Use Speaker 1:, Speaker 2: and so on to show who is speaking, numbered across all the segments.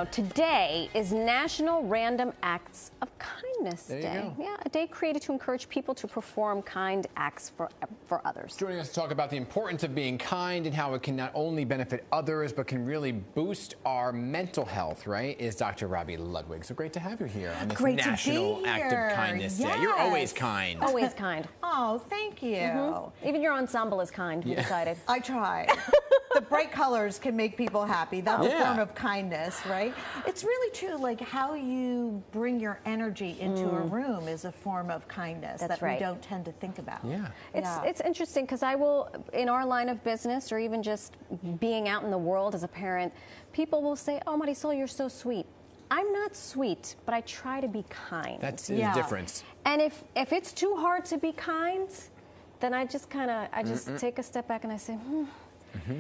Speaker 1: Today is National Random Acts of Kindness
Speaker 2: There you
Speaker 1: Day.
Speaker 2: go.
Speaker 1: Yeah, a day created to encourage people to perform kind acts for others.
Speaker 2: Joining us to talk about the importance of being kind and how it can not only benefit others, but can really boost our mental health, right, is Dr. Robi Ludwig. So great to have you here on this National Act of Kindness Day. You're always kind.
Speaker 1: Always kind.
Speaker 3: Oh, thank you.
Speaker 1: Even your ensemble is kind, we decided.
Speaker 3: I try. The bright colors can make people happy. That's a form of kindness, right? It's really true. Like how you bring your energy into a room is a form of kindness that we don't tend to think about.
Speaker 2: Yeah.
Speaker 1: It's interesting because I will, in our line of business or even just being out in the world as a parent, people will say, "Oh, Marisol, you're so sweet." I'm not sweet, but I try to be kind.
Speaker 2: That's the difference.
Speaker 1: And if it's too hard to be kind, then I just take a step back and I say,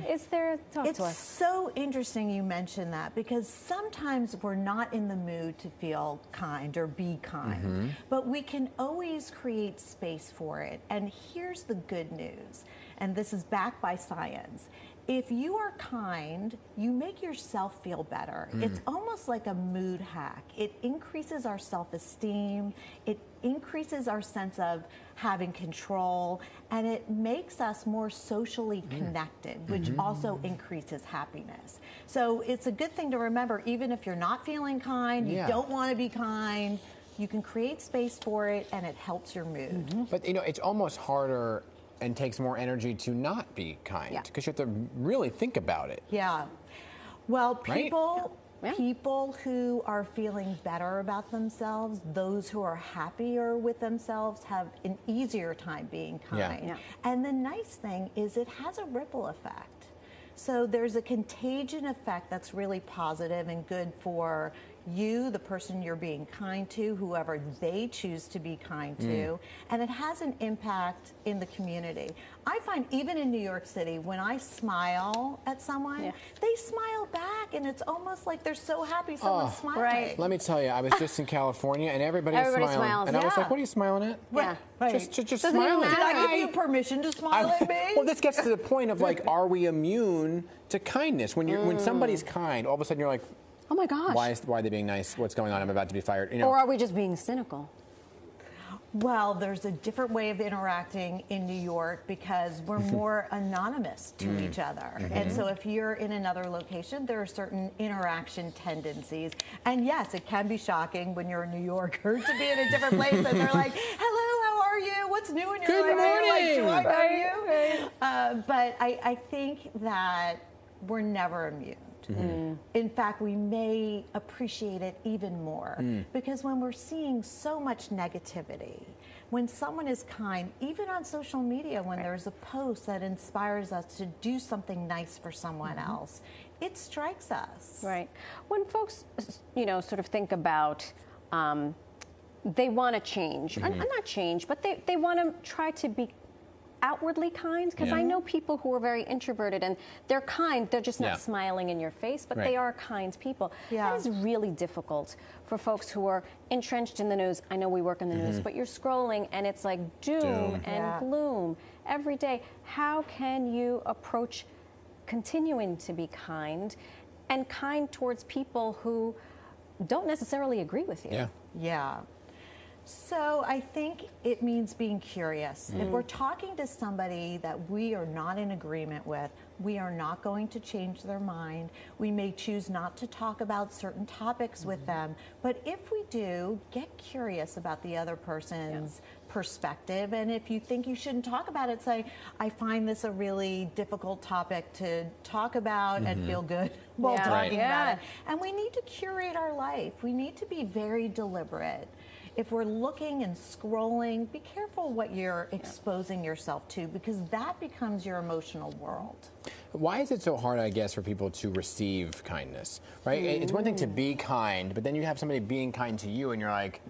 Speaker 1: is there, talk to us.
Speaker 3: It's so interesting you mention that because sometimes we're not in the mood to feel kind or be kind, but we can always create space for it. And here's the good news, and this is backed by science. If you are kind, you make yourself feel better. It's almost like a mood hack. It increases our self-esteem. It increases our sense of having control, and it makes us more socially connected, which also increases happiness. So it's a good thing to remember, even if you're not feeling kind, you don't want to be kind, you can create space for it, and it helps your mood.
Speaker 2: But, you know, it's almost harder and takes more energy to not be kind because you have to really think about it.
Speaker 3: Yeah. Well, people who are feeling better about themselves, those who are happier with themselves, have an easier time being kind. And the nice thing is it has a ripple effect. So there's a contagion effect that's really positive and good for you, the person you're being kind to, whoever they choose to be kind to, and it has an impact in the community. I find even in New York City, when I smile at someone, they smile back, and it's almost like they're so happy someone's smiling.
Speaker 1: Right.
Speaker 2: Let me tell you, I was just in California, and everybody was smiling.
Speaker 1: Smiles.
Speaker 2: And I was like, what are you smiling at? Just smiling.
Speaker 3: Did I give you permission to smile at me?
Speaker 2: Well, this gets to the point of, like, are we immune to kindness? When somebody's kind, all of a sudden you're like,
Speaker 1: oh my gosh.
Speaker 2: Why are they being nice? What's going on? I'm about to be fired. You know?
Speaker 1: Or are we just being cynical?
Speaker 3: Well, there's a different way of interacting in New York because we're more anonymous to each other. And so if you're in another location, there are certain interaction tendencies. And yes, it can be shocking when you're a New Yorker to be in a different place and they're like, hello, how are you? What's new in your life?
Speaker 2: Good morning.
Speaker 3: Like, do I know you? But I think that we're never immune. In fact, we may appreciate it even more because when we're seeing so much negativity, when someone is kind, even on social media, when there's a post that inspires us to do something nice for someone else, it strikes us.
Speaker 1: Right. When folks, you know, sort of think about they want to change, not change, but they want to try to be outwardly kind, because I know people who are very introverted and they're kind, they're just not smiling in your face, but they are kind people. That is really difficult for folks who are entrenched in the news. I know we work in the news, but you're scrolling and it's like doom and gloom every day. How can you approach continuing to be kind and kind towards people who don't necessarily agree with you?
Speaker 3: Yeah. So I think it means being curious. If we're talking to somebody that we are not in agreement with, we are not going to change their mind. We may choose not to talk about certain topics with them. But if we do, get curious about the other person's perspective. And if you think you shouldn't talk about it, say, I find this a really difficult topic to talk about and feel good while talking about it. And we need to curate our life. We need to be very deliberate. If we're looking and scrolling, be careful what you're exposing yourself to, because that becomes your emotional world.
Speaker 2: Why is it so hard, I guess, for people to receive kindness, right? It's one thing to be kind, but then you have somebody being kind to you and you're like,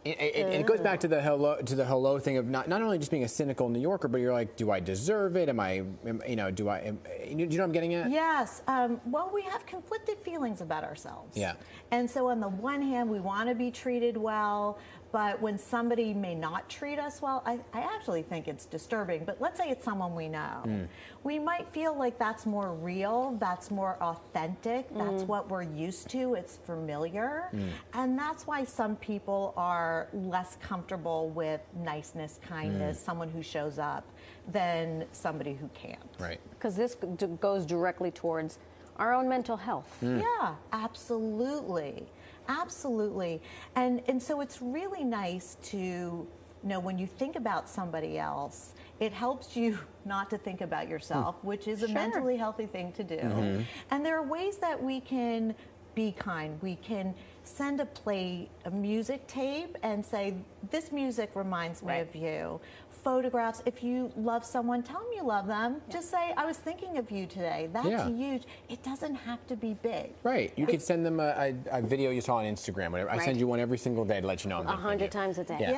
Speaker 2: it goes back to the hello thing of not only just being a cynical New Yorker, but you're like, do I deserve it? Do you know what I'm getting at?
Speaker 3: Yes. Well, we have conflicted feelings about ourselves.
Speaker 2: Yeah.
Speaker 3: And so on the one hand, we want to be treated well, But when somebody may not treat us well, I actually think it's disturbing. But let's say it's someone we know. We might feel like that's more real, that's more authentic, that's what we're used to, it's familiar. And that's why some people are less comfortable with niceness, kindness, someone who shows up, than somebody who can't.
Speaker 2: Right.
Speaker 1: Because this goes directly towards our own mental health.
Speaker 3: Yeah, absolutely. Absolutely. And so it's really nice to know when you think about somebody else, it helps you not to think about yourself, which is a mentally healthy thing to do. And there are ways that we can be kind. We can send a music tape and say, this music reminds me of you. Photographs. If you love someone, tell them you love them. Just say, I was thinking of you today. That's huge. It doesn't have to be big.
Speaker 2: Right. You could send them a video you saw on Instagram. Whatever. I send you one every single day to let you know I'm thinking of you.
Speaker 1: 100 times a day.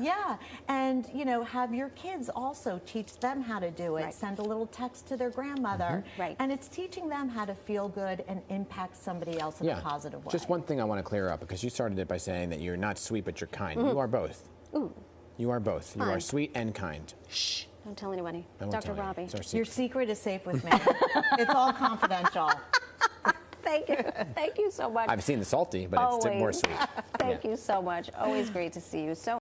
Speaker 3: Yeah. And, have your kids also teach them how to do it. Send a little text to their grandmother.
Speaker 1: Right.
Speaker 3: And it's teaching them how to feel good and impact somebody else in a positive way.
Speaker 2: Just one thing I want to clear up, because you started it by saying that you're not sweet, but you're kind. You are both.
Speaker 1: Ooh.
Speaker 2: You are both.
Speaker 1: Fine.
Speaker 2: You are sweet and kind.
Speaker 1: Shh. Don't tell anybody.
Speaker 2: I won't
Speaker 1: Dr.
Speaker 2: tell you.
Speaker 1: Robbie.
Speaker 2: It's our secret.
Speaker 3: Your secret is safe with me. It's all confidential.
Speaker 1: Thank you. Thank you so much.
Speaker 2: I've seen the salty, but it's more sweet.
Speaker 1: Thank you so much. Always great to see you. So